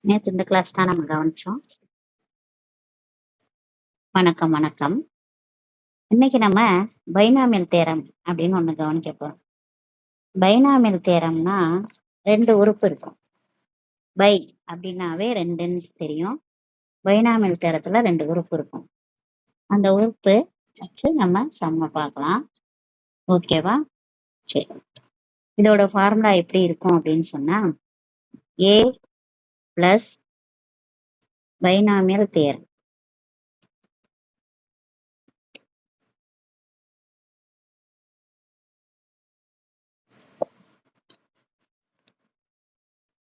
நேற்று இந்த கிளாஸ் தான் நம்ம கவனிச்சோம். வணக்கம் வணக்கம். இன்னைக்கு நம்ம பைனாமியல் தேரம் அப்படின்னு ஒண்ணு கவனிக்க போறோம். பைனாமியல் தேரம்னா ரெண்டு உறுப்பு இருக்கும். பை அப்படின்னாவே ரெண்டுன்னு தெரியும். பைனாமியல் தேரத்துல ரெண்டு உறுப்பு இருக்கும். அந்த உறுப்பு வச்சு நம்ம சம்ம பார்க்கலாம். ஓகேவா? சரி, இதோட ஃபார்முலா எப்படி இருக்கும் அப்படின்னு சொன்னா A plus binomial theorem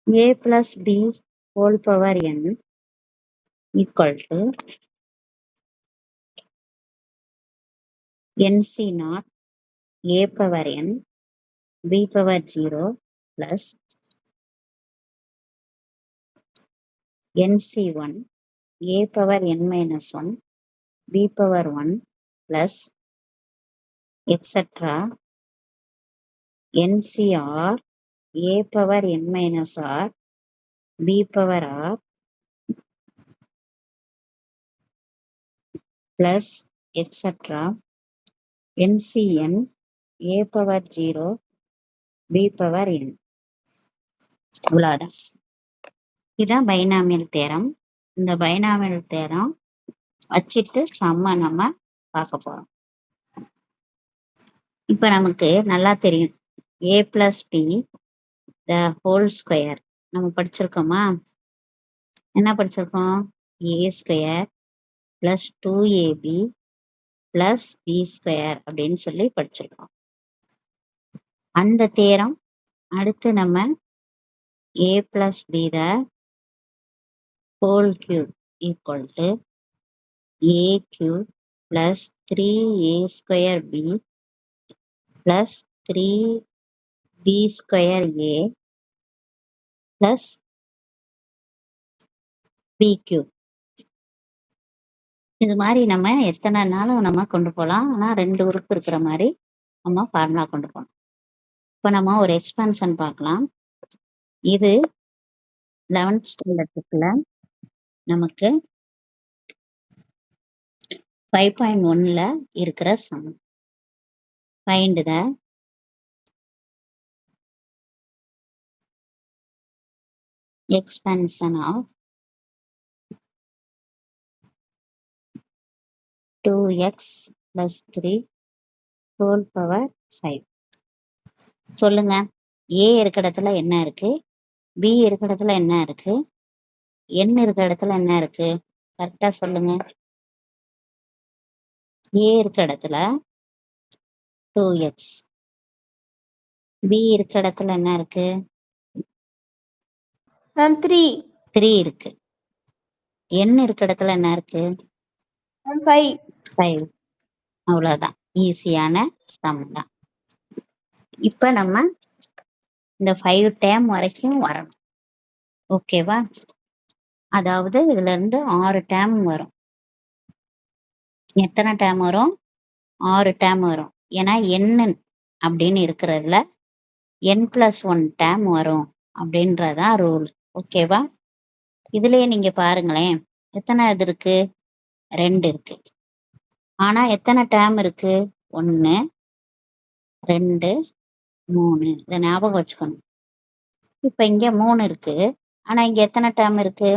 a plus b whole power n equal to nc naught a power n b power 0 plus nc1 a power n minus 1 b power 1 plus etc ncr a power n minus r b power r plus etc ncn a power 0 b power n. இவ்வளவுதான். இதான் binomial theorem. இந்த binomial theorem வச்சிட்டு சம்ம நம்ம பார்க்க போறோம். இப்ப நமக்கு நல்லா தெரியும் a plus b the whole square நம்ம படிச்சிருக்கோமா? என்ன படிச்சிருக்கோம்? a square plus 2ab plus b square அப்படின்னு சொல்லி படிச்சிருக்கோம். அந்த தேரம் அடுத்து நம்ம a plus b the whole cube equal to a cube plus 3a square b plus 3b square a plus b cube. இது மாதிரி நம்ம எத்தனை நாளும் நம்ம கொண்டு போகலாம். ஆனால் ரெண்டு உறுப்பு இருக்கிற மாதிரி நம்ம ஃபார்முலா கொண்டு போகலாம். இப்போ நம்ம ஒரு எக்ஸ்பான்ஷன் பார்க்கலாம். இது 11th ஸ்டாண்டர்ட் புக்கில் நமக்கு 5.1ல இருக்கிற sum. Find the expansion of 2x plus 3 whole power 5. சொல்லுங்க, a இருக்கிற இடத்துல என்ன இருக்கு, b இருக்கிற இடத்துல என்ன இருக்கு, n இருக்கிற இடத்துல என்ன இருக்கு? கரெக்டா சொல்லுங்க. a இருக்கிற இடத்துல 2x, b இருக்கிற இடத்துல என்ன இருக்கு? 3 இருக்கு. n இருக்கிற இடத்துல என்ன இருக்கு? 5. அவ்வளவுதான். ஈஸியான சம் தான். இப்ப நம்ம இந்த 5 டேம் வரைக்கும் வரணும். ஓகேவா? அதாவது இதுல இருந்து 6 டேம் வரும். எத்தனை டேம் வரும்? 6 டேம் வரும். ஏன்னா n அப்படின்னு இருக்கிறதுல n+1 டேம் வரும் அப்படின்றதான் ரூல். ஓகேவா? இதுலயே நீங்க பாருங்களேன், எத்தனை இது இருக்கு? 2 இருக்கு. ஆனா எத்தனை டேம் இருக்கு? 1 2 3. இதை ஞாபகம் வச்சுக்கணும். இப்ப இங்க 3 இருக்கு. ஆனா இங்க எத்தனை டேம் இருக்கு?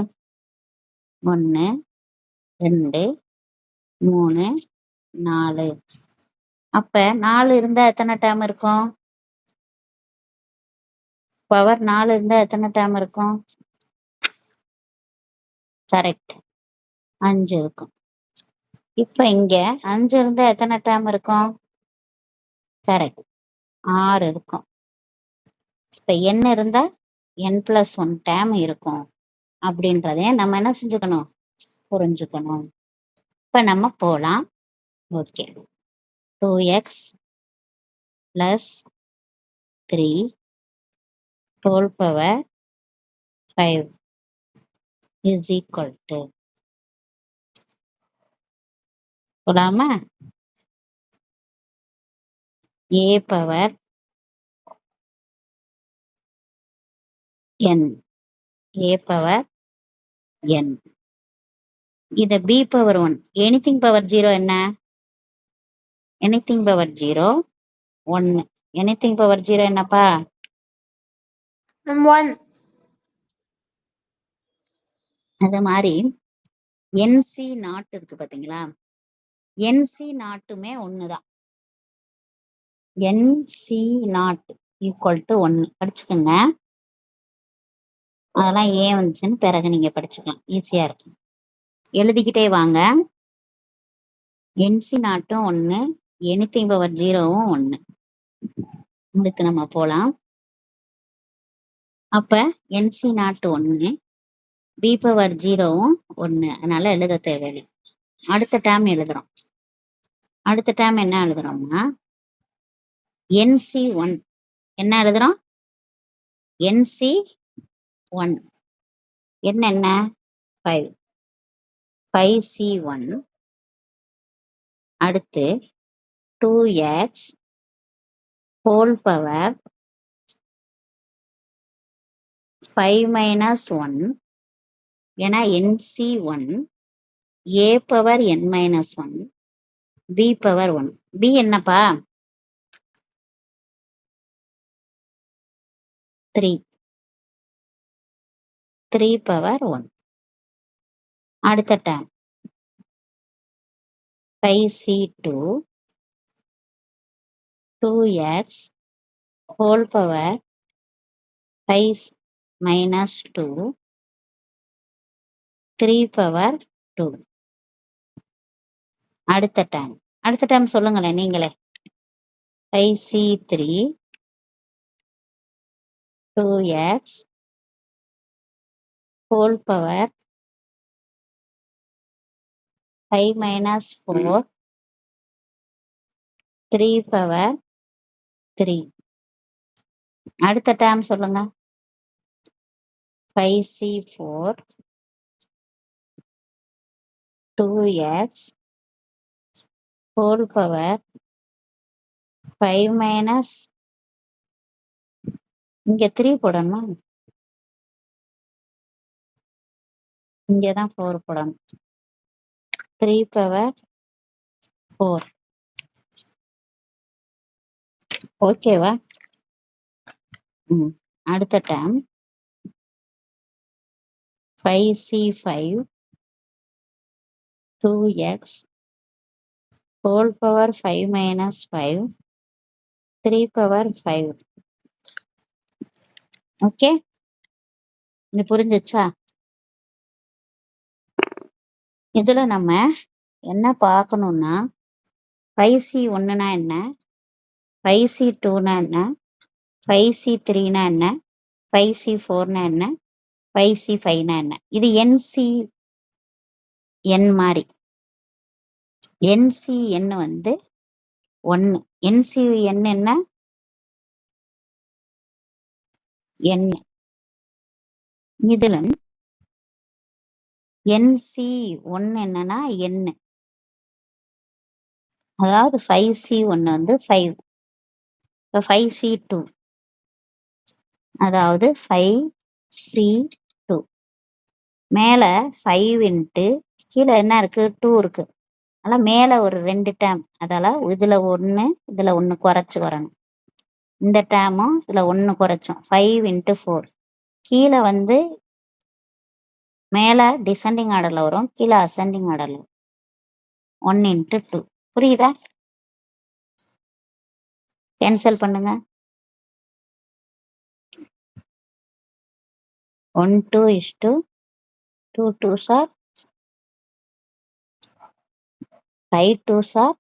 1 2 3 4. அப்ப 4 இருந்தா எத்தனை டேம் இருக்கும்? பவர் 4 இருந்தா எத்தனை டேம் இருக்கும்? கரெக்ட், 5 இருக்கும். இப்ப இங்க 5 இருந்தா எத்தனை டேம் இருக்கும்? கரெக்ட், 6 இருக்கும். இப்ப n இருந்தா n+1 டேம் இருக்கும் அப்படின்றதையும் நம்ம என்ன செஞ்சுக்கணும்? புரிஞ்சுக்கணும். இப்ப நம்ம போலாம். Okay, 2x plus 3 whole power 5 is equal to, போலாமா? a power n, a power n. இத b பவர் 1. எனிதிங் பவர் 0 என்ன? Anything power 0 1. எனிதிங் பவர் 0 என்னப்பா? 1. அது மாதிரி NC நாட் இருக்கு பாத்தீங்களா? NC நாட்டுமே ஒண்ணுதான். NC நாட் ஈக்குவல் டு 1 படிச்சுக்கோங்க. அதெல்லாம் ஏன் வந்துச்சுன்னு பிறகு நீங்க படிச்சுக்கலாம், ஈஸியா இருக்கும். எழுதிக்கிட்டே வாங்க. NC நாட்டும் 1, எனிதிங் பவர் 0வும் 1. அடுத்து நம்ம போலாம். அப்ப NC நாட் 1, b பவர் 0வும் 1. அதனால எழுத தேவையில்லை. அடுத்த டேம் எழுதுறோம். அடுத்த டேம் என்ன எழுதுறோம்னா NC1. என்ன எழுதுறோம்? NC1 என்ன 5. 5C1 அடுத்து 2x ஹோல் பவர் 5 மைனஸ் 1 ஏன்னா NC1 a power n minus 1 b power 1. b என்னப்பா? 3. 3 பவர் 1. அடுத்த term 5C2 2x whole power 5 minus 2 3 power 2. அடுத்த டேம் சொல்லுங்களேன் நீங்களே. 5C3 2x whole power 5 minus 4 3 power 3. அடுத்த டேம் சொல்லுங்க. 5C4 2x whole power 5 minus, இங்க 3 போடணுமா? இங்கதான் 4 போடணும். 3 பவர் 4. ஓகேவா? அடுத்த term 5C5 2x whole power 5 minus 5 3 power 5. Okay, இது புரிஞ்சிச்சா? இதுல நம்ம என்ன பார்க்கணும்னா 5C1னா என்ன, 5C2னா என்ன, 5C3னா என்ன, 5C4னா என்ன, 5C5னா என்ன. இது NCN மாதிரி. NCN வந்து 1. NCN என்ன? N. இதுல NC1 என்னன்னா N. அதாவது 5C1 வந்து 5. 5C2 அதாவது 5C2 மேல 5 இன்ட்டு கீழே என்ன இருக்கு? 2 இருக்கு. அதனால மேல ஒரு 2 டேம், அதால இதுல 1 இதுல 1 குறைச்சு வரணும். இந்த டேமும் இதுல 1 குறைச்சோம். 5 இன்ட்டு 4. கீழே வந்து மேல டிசெண்டிங் ஆர்டர்ல வரும், கீழே அசெண்டிங் ஆர்டர்ல 1 இன்ட்டு 2. புரியுதா? கேன்சல் பண்ணுங்க. 1 2 is to 2 2s are 5 2s are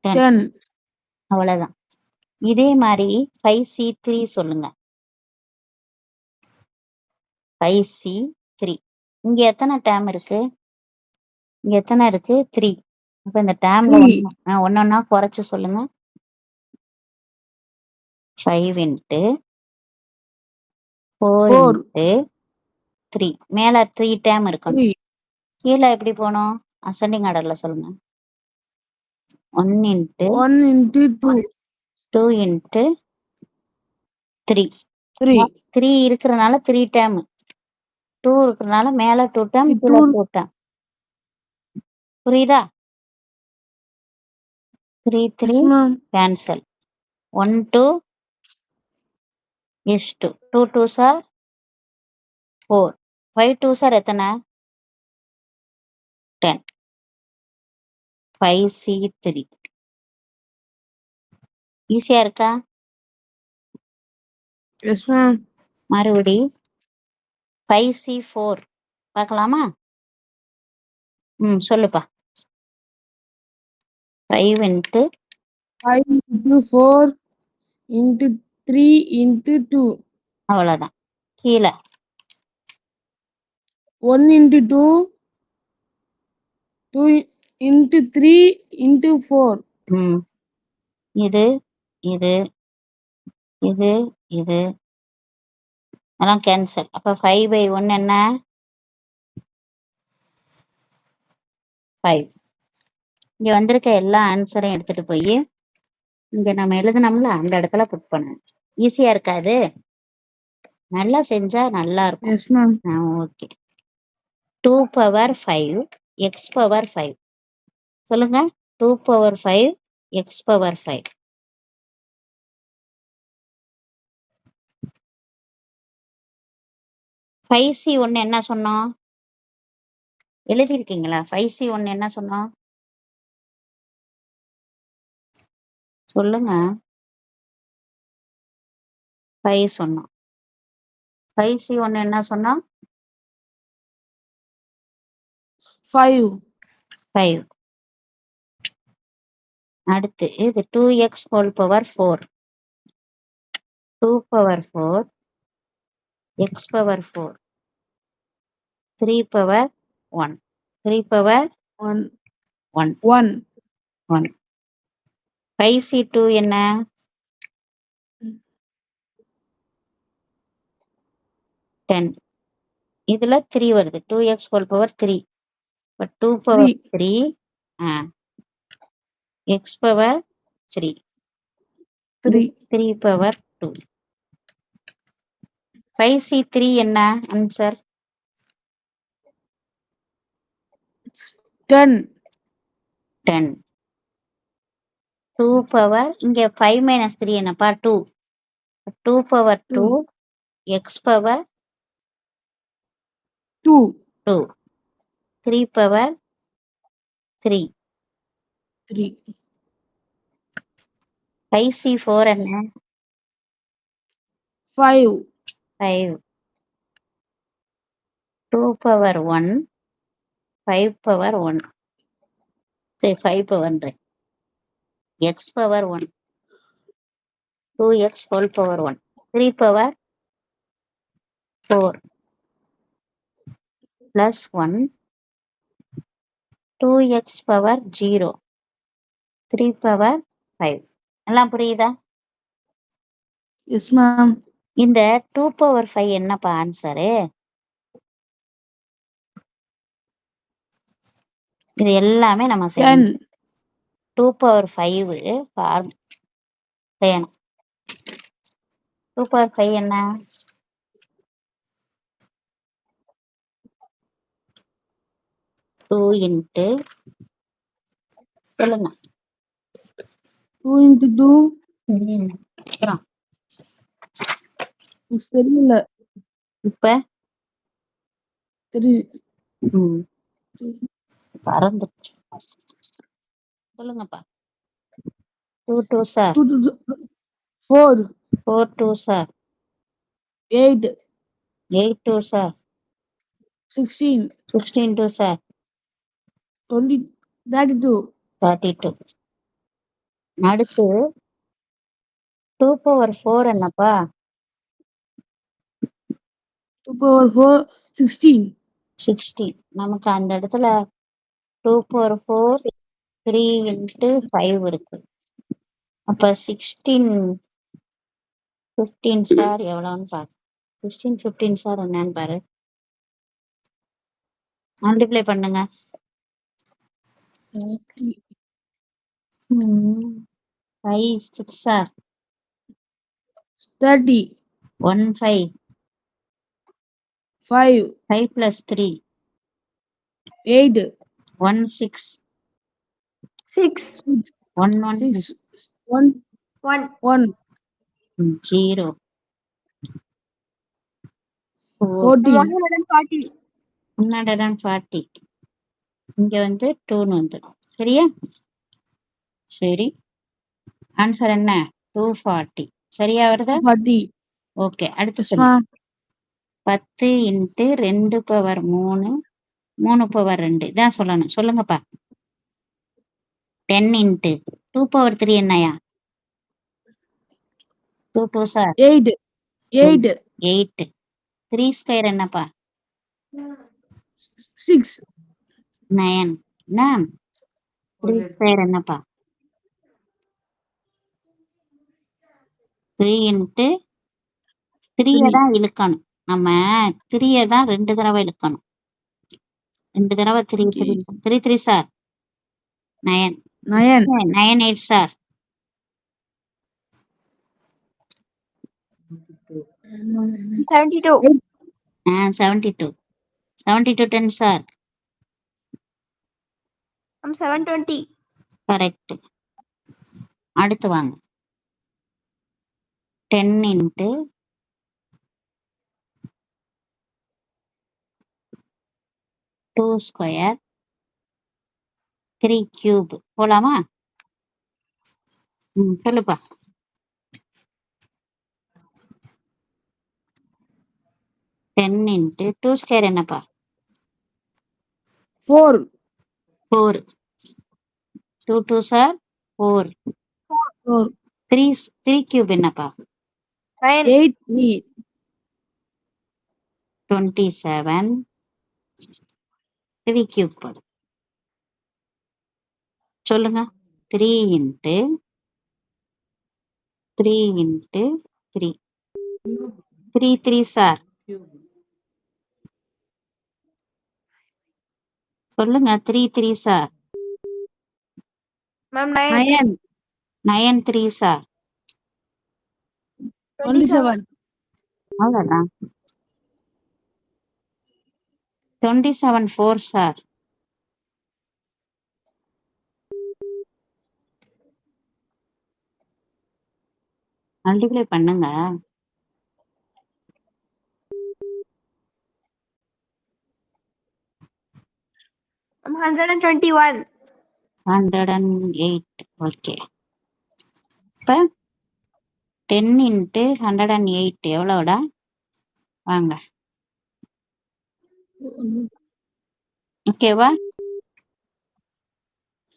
10. 10. அவ்வளவுதான். இதே மாதிரி 5C3 சொல்லுங்க. 5C3 இங்க எத்தனை டேம் இருக்கு? இங்க எத்தனை இருக்கு? 3. அப்ப இந்த டேம்ல 3. ஒன்னொன்னா குறைச்சு சொல்லுங்க. 5 இன்ட்டு 4 4. இன்ட்டு 3. மேல 3 டேம் இருக்கணும். 3. கீழே எப்படி போனோம்? அசெண்டிங் ஆர்டர்ல சொல்லுங்க. 1 இன்ட்டு 1 into 2. 2 இன்ட்டு 3. 3. 3 இருக்கிறனால 3 டேம். 2 இருக்கிறனால மேல 2 டேர்ம் Two. கீழே 2 டேர்ம். புரியுதா? 3 Yes, 3 ma'am. Cancel. 1 2 is 2. 2 2s are 4. 5 2s are எத்தனை? 10. 5C3. ஈஸியா இருக்கா? Yes, ma'am. மறுபடி 5C4 பார்க்கலாமா? சொல்லுப்பா. 5 into 5 into 4 into 3 into 2. அவ்வளோதான். கீழே 1 into 2. 2 into 3 into 4. இது இது இது இது அதெல்லாம் கேன்சல். அப்போ 5/1 என்ன? 5. இங்க வந்திருக்க எல்லா ஆன்சரையும் எடுத்துட்டு போய் இங்க நம்ம எழுதுனோம்ல அந்த இடத்துல புட் பண்ணணும். ஈஸியா இருக்காது? நல்லா செஞ்சா நல்லா இருக்கும். Yes, ma'am. Okay. 2 power 5 X power 5 சொல்லுங்க. 2 power 5 X power 5. Five C ஒன்று என்ன சொன்னோம்? எழுதியிருக்கீங்களா? 5C1 என்ன சொன்னோம்? சொல்லுங்க. 5 சொன்னோம். 5C1 என்ன சொன்னோம்? 5. 5. அடுத்து இது 2x whole power 4. 2 power 4 X power 4. 3 power 1. 3 power 1. 1. 1. 1. 5C2 என்ன? 10. இதுல 3 வருது. 2x whole power 3. இப்போ 2 power 3 X power 3. 3 power 2. 5C3 என்ன ஆன்சர்? 10. 10. 2 பவர் இங்க 5 மைனஸ் 3 என்னப்பா? 2. 2 power 2 X power 2. 2. 3 power 3. 3. 5C4 என்ன? 5. 5. 2 பவர் 1 5 பவர் 1. சரி 5 power X power 1. 2x whole power 1. 3 power 4 plus 1. 2x power 0. 3 power 5. எல்லாம் புரியுதா? Yes, ma'am. இந்த 2 power 5 என்னப்பா ஆன்சரு? இது எல்லாமே நம்ம செய்யணும். 2 பவர் 5 செய்யணும். 2 பவர் 5 என்ன? 2 இன்ட்டு சொல்லுங்க. 2 into 2. அப்புறம் தெரியல. இப்ப 3. பறந்துச்சு. சொல்லுங்கப்பா. 2 2s are 4. 4 2s are 8. 8 2s are 16. 16 2s are 20. 32. 32. அடுத்து 2 பவர் 4 என்னப்பா? 2 power 4. 16. 16. நமக்கு அந்த இடத்துல 2 பவர் 4 3 இன்ட்டு 5 இருக்கு. அப்ப 16 15 ஸ்டார் எவ்வளோன்னு பாரு. 16 15 ஸ்டார் என்னன்னு பாரு. மல்டிப்ளை பண்ணுங்க. 5 6 ஆர் 30. 1 5 5, 5 plus 3, 8, 1 6, 6, 1 1 6, 1, 1, 1, 0, 4, 14, 140, 140. இங்க வந்து 2ன்னு வந்துடும். சரியா? சரி, ஆன்சர் என்ன? 240. சரியா வருதா? 40. ஓகே, அடுத்து Yes, சொல்லு. ma'am. 10 இன்ட்டு 2 பவர் 3, 3 பவர் 2 இதான் சொல்லணும். சொல்லுங்கப்பா. 10 இன்ட்டு 2 பவர் 3 என்னையா? 2 2 சார் 8, 8, 8. 3 ஸ்கொயர் என்னப்பா? 6, 9. என்ன? 3 ஸ்கொயர் என்னப்பா? 3 இன்ட்டு 3 3, தான் இழுக்கணும். நம்ம 3 தான் 2 தடவை இழுக்கணும். 2 தடவை 3 okay. 3 3 sir 9. 9, 9 8 sir 72, 72. 72 10 sir I'm 720, correct. அடுத்து வாங்க. 10 இன்ட்டு 2 ஸ்கொயர் 3 கியூப் போலாமா? சொல்லுப்பா. 10 இன்ட்டு 2 ஸ்கொயர் என்னப்பா? 4, 4. 2 2 சார் 4. 4, 3 கியூப் என்னப்பா? 9, 8, 3, 27. 3 கியூப் போடு. சொல்லுங்க. 3 இன்ட்டு 3 இன்ட்டு 3 3 3 சார் சொல்லுங்க. 3 3 சார் ma'am 9, 9, 9 3 சார் 27, அவ்வளோதான். 27 4 சார் மல்டிப்ளை பண்ணுங்க. I'm 121, 108. ஓகே. இப்போ 10 இன்ட்டு 108 எவ்வளோடா? வாங்க. ஓகேவா?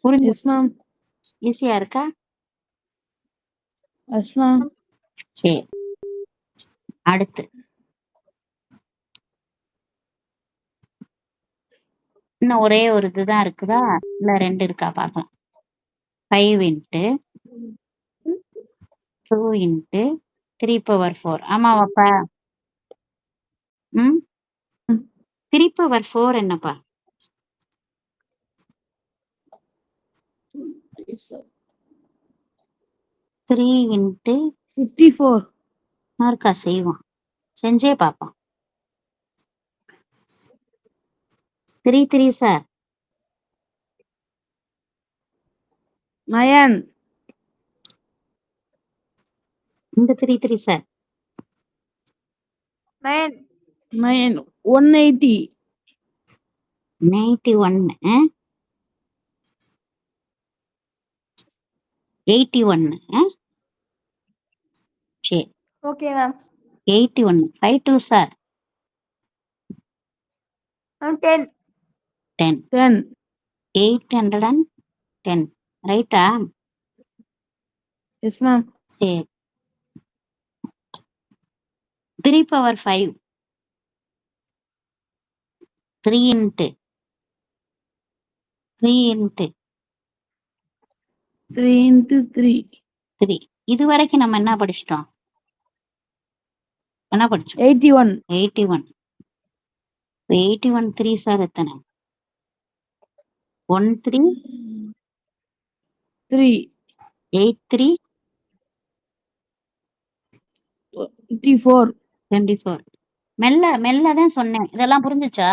புரிஞ்சு yes, ma'am. ஈஸியா இருக்கா? Yes, ma'am. சரி, அடுத்து இன்னும் ஒரே ஒரு இதுதான் இருக்குதா, இல்ல 2 இருக்கா பார்க்கலாம். 5 இன்ட்டு 2 இன்ட்டு 3 பவர் 4. ஆமாவாப்பா? 3 பவர் 4 என்னப்பா? 3 இன்ட்டு 54, இருக்கா செய்வோம். செஞ்சே பார்ப்போம். 3 3 சார் 9, இந்த 3 3 சார் 9, 9, 180, 91 81. சரி, okay ma'am, 81. 5 2 sir I'm 10, 10. 10, 810 ரைட்டா? yes, ma'am. சரி, 3 பவர் 5. 3 into 3 into 3 into 3, 3. இது வரைக்கும் நம்ம என்ன படிச்சிட்டோம்? என்ன படிச்சோம்? 81, 81. 81 3 சார் எத்தனை? 1 3 3, 8 3 24, 24. மெல்ல மெல்ல தான் சொன்னேன். இதெல்லாம் புரிஞ்சுச்சா?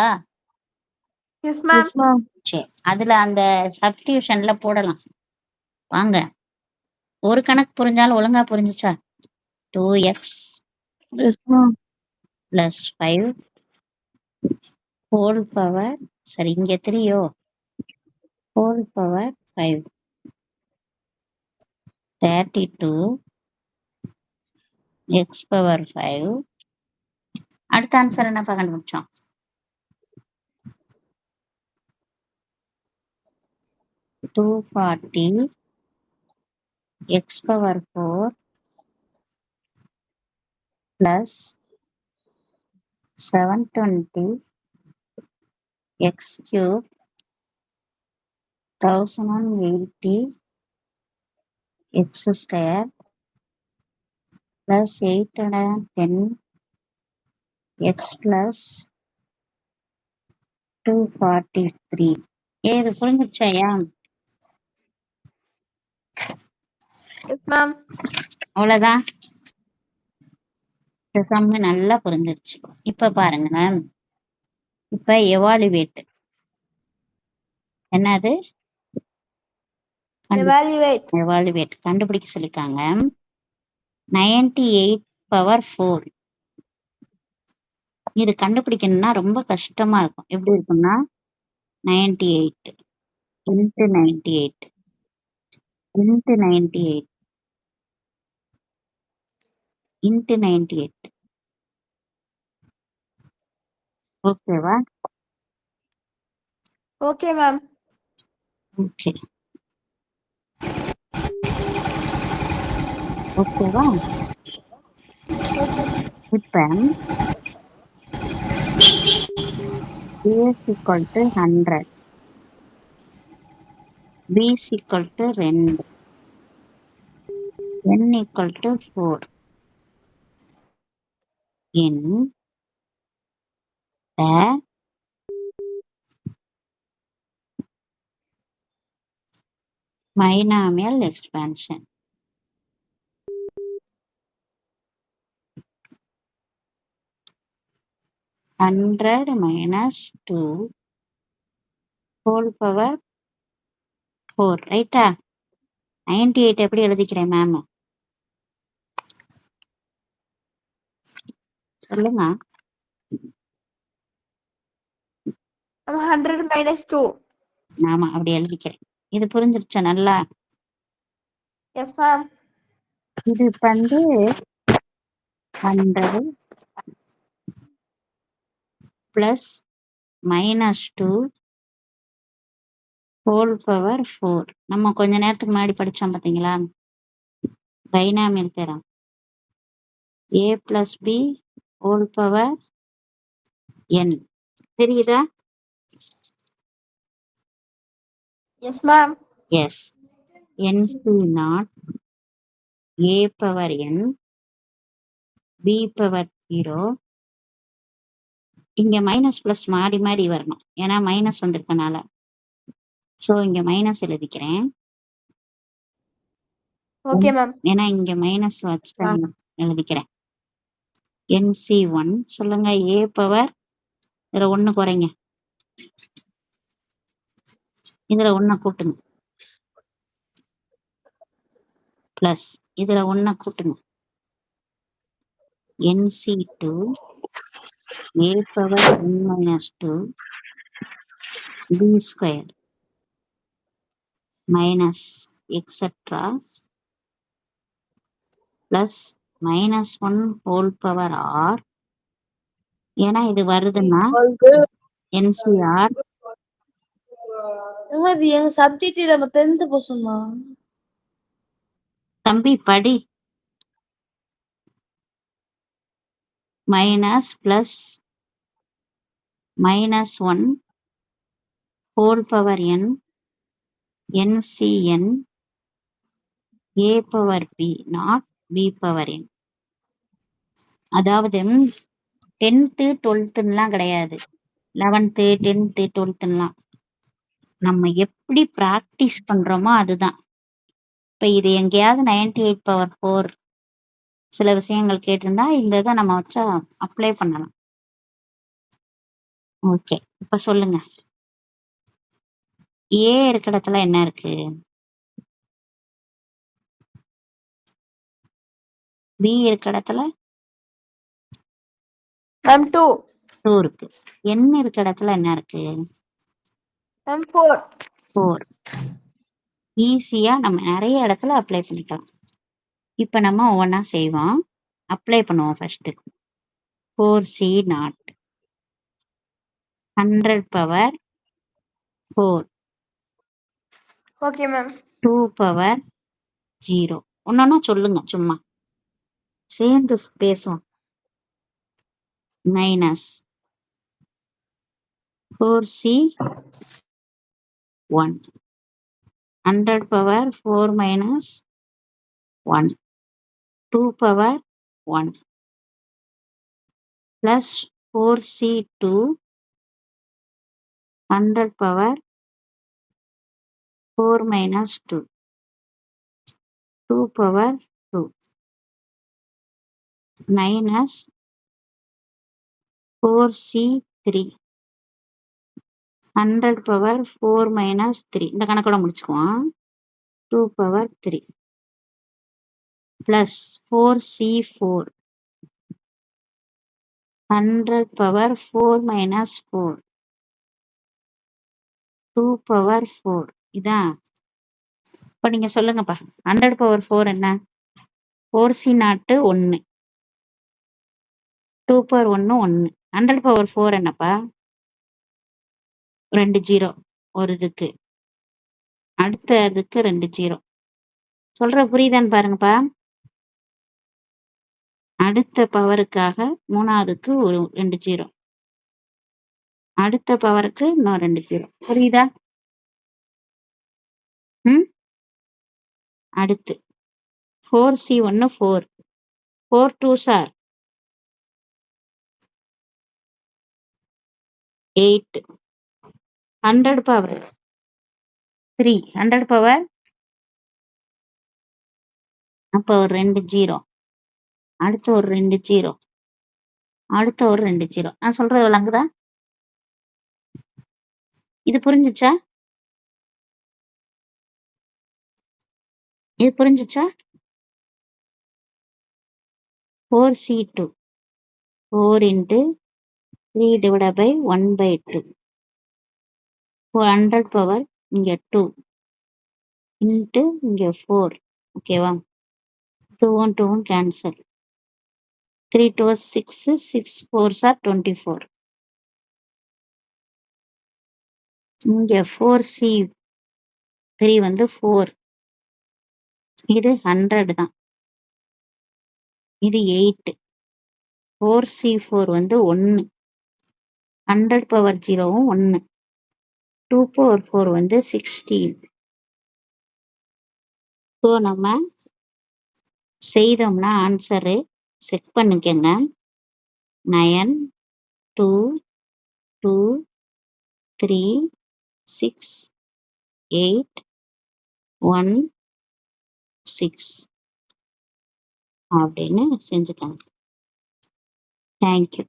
Yes, ma'am. Yes, ma'am. சரி, அதுல அந்த சப்ஸ்டியூஷன்ல போடலாம். வாங்க, ஒரு கணக்கு புரிஞ்சாலும் ஒழுங்கா புரிஞ்சுச்சா? 2x Yes, ma'am. plus 5 whole power, சரி இங்க 3 whole power 5 32 x power 5. அடுத்த ஆன்சர் என்னப்பா கண்டுபிடிச்சோம்? 240 x power 4 plus 720 x cube 1080 x square plus 810 x plus 243. இது புரிஞ்சிருச்சாயா? Yes, ma'am. அவ்வளவுதான். இந்த சம்மு நல்லா புரிஞ்சிருச்சு. இப்ப பாருங்களேன், இப்ப எவாலுவேட் என்னது? Evaluate. எவாலுவேட் கண்டுபிடிக்க சொல்லிருக்காங்க. 98 பவர் 4. இது கண்டுபிடிக்கணும்னா ரொம்ப கஷ்டமா இருக்கும். எப்படி இருக்கும்னா 98 into 98 into 98 into 98. ஓகேவா? Okay, ma'am. ஓகே, ஓகேவா? இப்ப a is equal to 100, b is equal to 2, n equal to 4 in the binomial expansion. Hundred minus 2 whole power 4, ரைட்டா? 98 எப்படி எழுதிக்கிறேன் மேம்? சொல்லுங்க. 100 minus 2. ஆமா, அப்படி எழுதிக்கிறேன். இது புரிஞ்சிருச்சா நல்லா? Yes, ma'am. இது வந்து 100 plus minus 2 whole power 4. நம்ம கொஞ்ச நேரத்துக்கு முன்னாடி படிச்சோம் பாத்தீங்களா? Binomial theorem. a plus b whole power n. தெரியுதா? Yes, ma'am. Yes. nc not a power n b power 0. இங்க மைனஸ் பிளஸ் மாறி மாறி வரணும், ஏன்னா மைனஸ் வந்திருக்கனால. ஸோ இங்க மைனஸ் எழுதிக்கிறேன். Okay, ma'am. ஏன்னா இங்க மைனஸ் வச்சு எழுதிக்கிறேன். nc1 சொல்லுங்க. a பவர் இதுல 1 குறைங்க, இதுல 1 கூட்டுங்க, பிளஸ் இதுல 1 கூட்டுங்க. nc2 a power n minus 2 b square minus etc plus minus 1 whole power r. ஏன்னா இது வருதுன்னா ncr. இது எங்க சப்ஜெக்ட் நம்ம 10th போசமா? தம்பி படி. Minus plus minus 1 whole power n ncn a power b not b power n. அதாவது 10th 12th கிடையாது, 11th 10th 12th. நம்ம எப்படி பிராக்டிஸ் பண்றோமோ அதுதான். இப்ப இது எங்கேயாவது 98 power 4 சில விஷயங்கள் கேட்டிருந்தா இந்த இதை நம்ம வச்சா அப்ளை பண்ணலாம். ஓகே, இப்ப சொல்லுங்க. ஏ இருக்க இடத்துல என்ன இருக்கு? பி இருக்க இடத்துல Ma'am 2. 2 இருக்கு. N இருக்க இடத்துல என்ன இருக்கு? Ma'am 4. 4. ஈஸியா நம்ம நிறைய இடத்துல அப்ளை பண்ணிக்கலாம். இப்ப நம்ம ஒவ்வொன்றா செய்வோம். அப்ளை பண்ணுவோம் first. 4C0 100 power 4 Okay, ma'am. 2 power 0. ஒன்னொன்னா சொல்லுங்க, சும்மா சேர்ந்து பேசுவோம். Minus 4C1 100 power 4 minus 1 2 power 1 plus 4C2 100 power 4 minus 2 2 power 2 minus 4C3 100 power 4 minus 3 இந்த கணக்கோட முடிச்சுக்குவோம். 2 power 3 plus 4C4 100 power 4 minus 4 2 power 4 இதான். இப்போ நீங்க சொல்லுங்கப்பா, 100 power 4 என்ன? 4C0 1 2 power 1 1 100 power 4 என்னப்பா? 2 0 ஒரு இதுக்கு, அடுத்த இதுக்கு 2 0. சொல்ற புரியுதான்னு பாருங்கப்பா. அடுத்த பவருக்காக மூணாவதுக்கு ஒரு 2 0, அடுத்த பவருக்கு இன்னும் 2 0. புரியுதா? அடுத்து 4C1 4 4 2s are 8 100 power 3 100 power அப்போ ஒரு 2 0, அடுத்து ஒரு 2 0, அடுத்த ஒரு 2 0. நான் சொல்றது விளங்குதா? இது புரிஞ்சுச்சா? இது புரிஞ்சுச்சா? 4C2 4 into 3 divided by 1/2 100 power இங்க 2 into இங்க 4. ஓகேவா? 2 2 கேன்சல். 3 2 6 6 4s are 24. இங்க 4C3 வந்து 4, இது 100 தான், இது 8. 4C4 வந்து 1 100 power 0வும் 1 2 power 4 வந்து 16. ஸோ நம்ம செய்தோம்னா ஆன்சரு செக் பண்ணிக்கங்க. 9 2 2 3 6 8 1 6 அப்படின்னு செஞ்சுக்கோங்க. தேங்க்யூ.